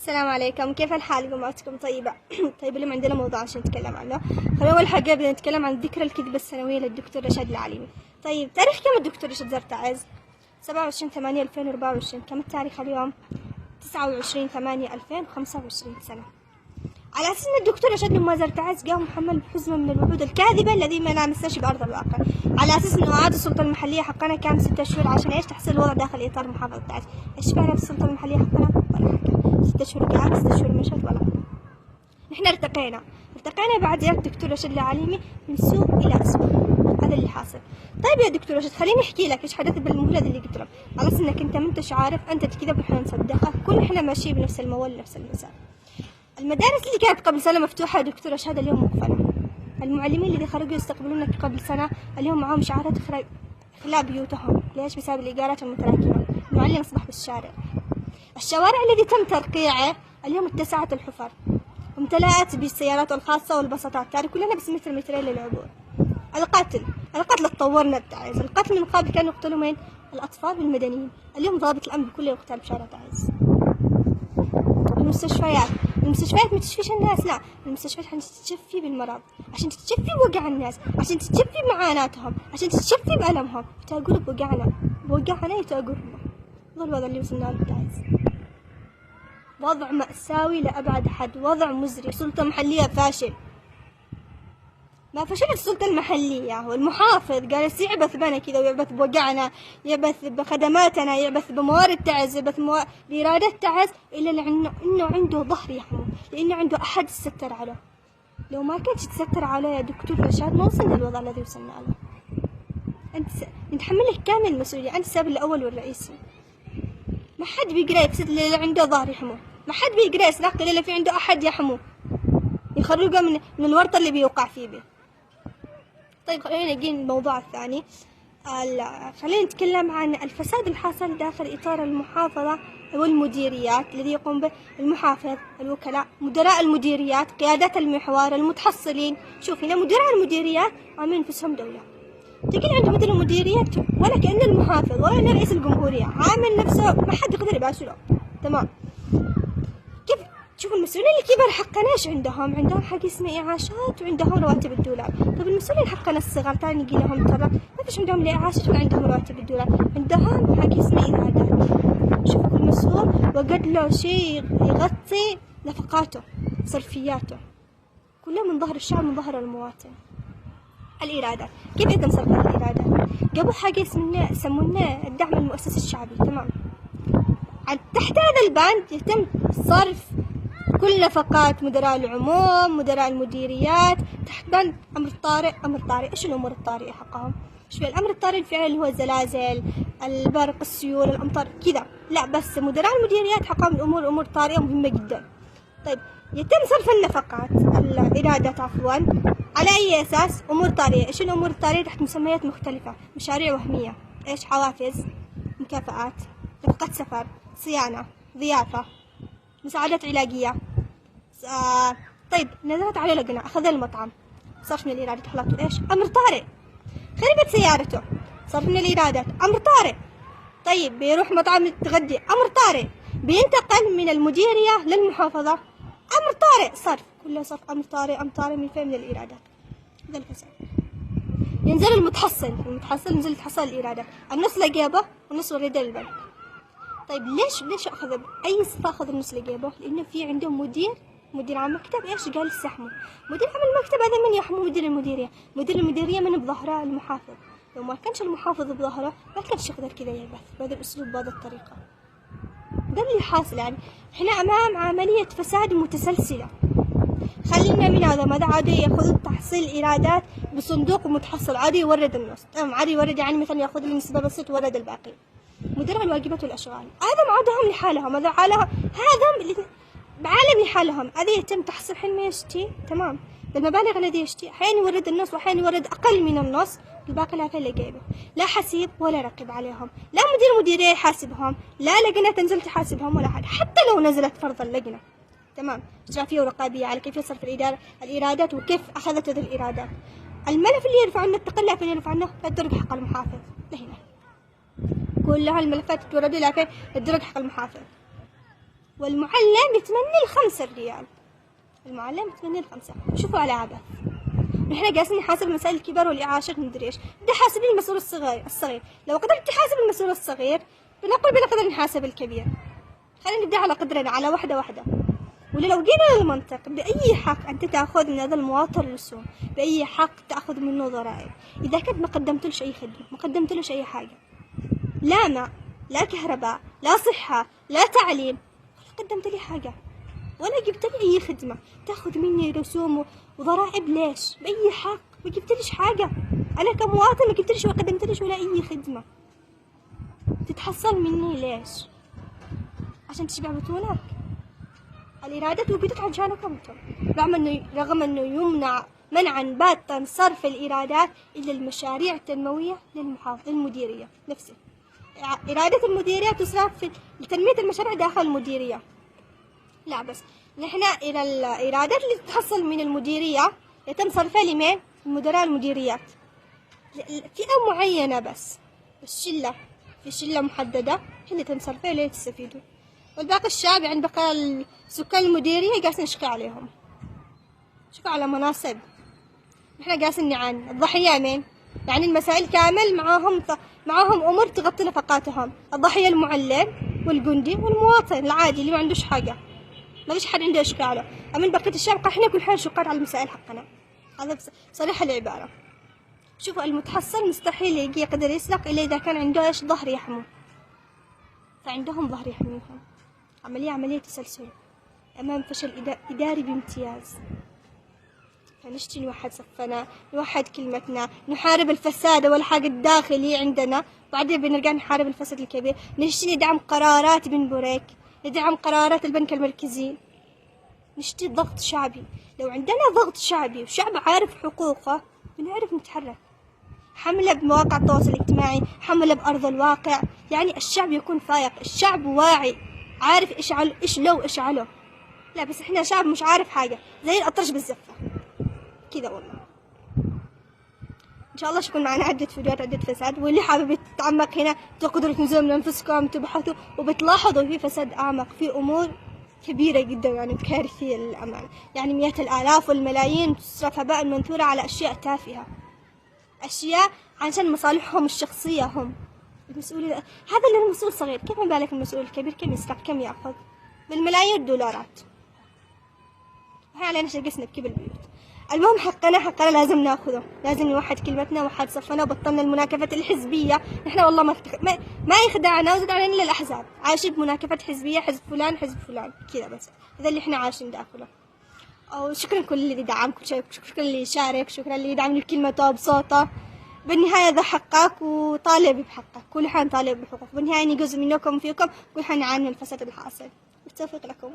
السلام عليكم، كيف الحال؟ جماعتكم طيبة؟ طيب اليوم عندنا موضوع عشان نتكلم عنه. أول حاجة بدنا نتكلم عن ذكرى الكذبة السنوية للدكتور رشاد العليمي. طيب تاريخ كم الدكتور رشاد زرتعز؟ 27/8/2024. كم التاريخ اليوم؟ 29/8/2025 سنة. على أساس أن الدكتور رشاد لما زرتعز قام محمل بحزمة من الوعود الكاذبة الذي ما لامسناش بأرض الواقع، على أساس أنه أعاد السلطة المحلية حقنا كان 6 شهور عشان إيش؟ تحسين الوضع داخل إطار محافظة تعز. إيش فعلا السلطة المحلية حقنا؟ ولا حاجة. 6 شهور قعد، 6 شهور مشت، ولا حاجة. نحن ارتقينا بعد زيارة الدكتور رشاد العليمي من سوء إلى أسوء. هذا اللي حاصل. طيب يا دكتور رشاد، خليني أحكي لك إيش حدث بالمولد اللي قلت له، على أساس إنك أنت ما أنتش عارف، أنت تكذب ونحن نصدقك، كل إحنا ماشيين بنفس الموال نفس المسار. المدارس اللي كانت قبل سنة مفتوحة يا دكتور رشاد اليوم مقفلة. المعلمين اللي خرجوا يستقبلونك قبل سنة اليوم معاهم شعارات إخلاء بيوتهم. ليش؟ بسبب الإيجارات المتراكمة. المعلم أصبح بالشارع. الشوارع الذي تم ترقيعه اليوم اتسعت الحفر وامتلأت بالسيارات الخاصة والبساطات، تاركوا لنا بس مترين للعبور. القتل تطورنا بتعز. القتل من قبل كانوا يقتلوا مين؟ الأطفال والمدنيين. اليوم ضابط الأمن بكل يقتل بشارع تعز. المستشفيات ما تشفيش الناس، لا، المستشفيات عشان تتشفي بالمرض، عشان تتشفي بوجع الناس، عشان تتشفي بمعاناتهم، عشان تتشفي بألمهم. تقول بوجعنا يتاجرهم. هذا الوضع اللي وصلنا له تعز. وضع مأساوي لأبعد حد، وضع مزري. سلطة محلية فاشل. ما فشلت السلطة المحلية، والمحافظ جالس يعبث بنا كذا، ويعبث بوجعنا، يعبث بخدماتنا، يعبث بموارد تعز، يعبث بإيرادات تعز، إلا لأنه عنده ظهر يحمو، لأنه عنده أحد يستر عليه. لو ما كنتش تستر عليه يا دكتور رشاد ما وصلنا للوضع الذي وصلنا له. أنت نتحملك كامل المسؤولية، أنت السبب الأول والرئيسي. ما حد بيقرأ يفسد اللي عنده ظهر يحموه، ما حد بيقرأ يسرق إلا في عنده أحد يحموه، يخرجه من الورطة اللي بيوقع فيه به. طيب خلينا نجي الموضوع الثاني. خلينا نتكلم عن الفساد الحاصل داخل إطار المحافظة والمديريات الذي يقوم به المحافظ، الوكلاء، مدراء المديريات، قيادات المحور، المتحصلين. شوف هنا مدراء المديريات عاملين نفسهم دولة. تجي عند مدير المديريات ولا كأن المحافظ ولا كأن رئيس الجمهورية، عامل نفسه ما حد يقدر يباشره. تمام. كيف؟ شوف المسؤولين الكبار حقنا ايش عندهم حق اسمه إعاشات، وعندهم رواتب الدولار. طيب المسؤولين حقنا الصغار تاني نجي لهم ترى ما فيش عندهم لا إعاشات ولا عندهم رواتب الدولار، عندهم حق اسمه إيرادات. شوف كل مسؤول وقد له شيء يغطي نفقاته، صرفياته، كلها من ظهر الشعب، من ظهر المواطن. الإيرادات، كيف يتم صرف الإيرادات؟ جابوا حاجة يسمونه الدعم المؤسسي الشعبي. تمام. تحت هذا البند يتم صرف كل نفقات مدراء العموم، مدراء المديريات، تحت بند أمر طارئ. إيش الأمور الطارئة حقهم؟ شوف الأمر الطارئ الفعلي اللي هو الزلازل، البرق، السيول، الأمطار كذا، لا بس مدراء المديريات حقهم أمور طارئة مهمة جدا. طيب يتم صرف النفقات، الإيرادات عفوا، على أي أساس؟ أمور طارئة. إيش الأمور الطارئة؟ تحت مسميات مختلفة، مشاريع وهمية، إيش؟ حوافز، مكافآت، نفقات سفر، صيانة، ضيافة، مساعدات علاجية. طيب نزلت عليه لقنا، أخذ المطعم، صرف من الإيرادات حلقته إيش؟ أمر طارئ. خربت سيارته، صرف من الإيرادات، أمر طارئ. طيب بيروح مطعم يتغدي، أمر طارئ. بينتقل من المديرية للمحافظة، أمر طارئ، صرف، كله صرف، أمر طارئ من فين؟ من الإيرادات. هذا الفساد. ينزل المتحصل ينزل يتحصل الإيرادات، النص لجيبه والنص ورده للبنك. طيب ليش أخذ أي صفة أخذ النص لجيبه؟ لأنه في عنده مدير عام مكتب إيش قال يستحموا. مدير عام المكتب هذا من يحمو؟ مدير المديرية من بظهره المحافظ. لو ما كانش المحافظ بظهره ما كانش يقدر كذا يبث بهذا الأسلوب بهذه الطريقة. ده اللي حاصل. يعني إحنا أمام عملية فساد متسلسلة. خلينا من هذا ماذا عادي ياخذ تحصيل إيرادات بصندوق متحصل، عادي يورد النص، تمام، عادي يورد، يعني مثلا ياخذ لي نسبة بسيط وورد الباقي. مدراء الواجبات والأشغال هذا معادهم لحالهم، هذا بعالم لحالهم. هذا يتم تحصيل حين ما يشتي، تمام، بالمبالغ الذي يشتي، أحيانا يورد النص وأحيانا يورد أقل من النص، الباقي لا اللي جايبه، لا حسيب ولا رقيب عليهم، لا مديرية يحاسبهم، لا لجنة تنزل تحاسبهم ولا حد، حتى لو نزلت فرض اللجنة. تمام. إشرافية ورقابية على كيف صرف الإيرادات وكيف أخذت هذه الإيرادات. الملف اللي يرفع عنه التقل فين يرفع عنه؟ الدرج حق المحافظ. لهنا كل هالملفات تورد إلى فين؟ الدرج حق المحافظ. والمعلم يتمنى ال5 ريال. المعلم يتمنى ال5. شوفوا على عبث. نحن قاعدين نحاسب المسائل الكبار والإعاشات مدري ايش. بدي حاسبين المسؤول الصغير. لو قدرت تحاسب المسؤول الصغير بنقدر نحاسب الكبير. خلينا نبدأ على قدرنا، على واحدة. ولو جينا للمنطق، بأي حق أنت تأخذ من هذا المواطن رسوم؟ بأي حق تأخذ منه ضرائب؟ إذا كنت ما قدمتلوش أي خدمة، ما قدمتلوش أي حاجة، لا ماء، لا كهرباء، لا صحة، لا تعليم، ولا قدمت لي حاجة، ولا جبت لي أي خدمة، تأخذ مني رسوم وضرائب ليش؟ بأي حق؟ ما جبتليش حاجة، أنا كمواطن ما جبتليش ولا قدمتليش ولا أي خدمة، تتحصل مني ليش؟ عشان تشبع بطونك؟ الإيرادات وجدت عشانكم انتم، رغم انه يمنع منعا باتا صرف الإيرادات إلى المشاريع التنموية للمديرية نفسها. إيرادات المديرية تصرف لتنمية المشاريع داخل المديرية. لا بس نحن إلى الإيرادات اللي تتحصل من المديرية يتم صرفها لمين؟ مدراء المديريات، فئة معينة بس، في شلة محددة اللي تم صرفها اللي تستفيدوا، والباقي الشعب يعني بقى سكان المديرية قاعدين نشقى عليهم، شقى على مناصب. نحن قاعدين نعاني. الضحية مين؟ يعني المسائل كامل معاهم أمور تغطي نفقاتهم. الضحية المعلم والجندي والمواطن العادي اللي ما عندوش حاجة، ما فيش حد عنده يشقى عليه. أما بقية الشعب احنا كل حال شقات على المسائل حقنا. هذا صريح العبارة. شوفوا المتحصل مستحيل يقدر يسرق إلا إذا كان عنده إيش؟ ظهر يحموه. فعندهم ظهر يحميهم. عملية تسلسل أمام فشل إداري بامتياز. فنشتي نوحد صفنا، نوحد كلمتنا، نحارب الفساد والحاجة الداخلي عندنا، بعدين بنرجع نحارب الفساد الكبير. نشتي ندعم قرارات بن بريك، ندعم قرارات البنك المركزي، نشتي ضغط شعبي. لو عندنا ضغط شعبي وشعب عارف حقوقه بنعرف نتحرك. حملة بمواقع التواصل الاجتماعي، حملة بأرض الواقع، يعني الشعب يكون فايق، الشعب واعي، عارف إيش علو. لا بس إحنا شعب مش عارف حاجة، زي الأطرش بالزفة كذا والله. إن شاء الله يكون معنا عدة فيديوهات عدة فساد، واللي حابب يتعمق هنا تقدروا تنزلوا من أنفسكم تبحثوا وبتلاحظوا في فساد أعمق، في أمور كبيرة جدا يعني كارثية للأمانة، يعني 100,000 والملايين تصرف هباء منثورة على أشياء تافهة، أشياء عشان مصالحهم الشخصية هم. المسؤول هذا اللي المسؤول صغير، كيف ما بالك المسؤول الكبير؟ كم يسرق؟ كم يأخذ؟ بالملايين الدولارات. وهي علينا شقسنا نبكي بالبيوت. المهم حقنا لازم ناخذه، لازم نوحد كلمتنا وحد صفنا وبطلنا المناكفات الحزبية. نحن والله ما يخدعنا وزد علينا إلا الأحزاب، عايشين بمناكفات حزبية، حزب فلان كذا بس، هذا اللي احنا عايشين داخله. وشكرا كل اللي دعمكم، شكرا اللي يشارك، شكرا اللي يدعمني بكلمته بصوته. بالنهاية ذا حقك وطالب بحقك، كل حال طالب بحقوق. بالنهاية جزء منكم فيكم، كل حال نعاني من الفساد الحاصل. بالتوفيق لكم.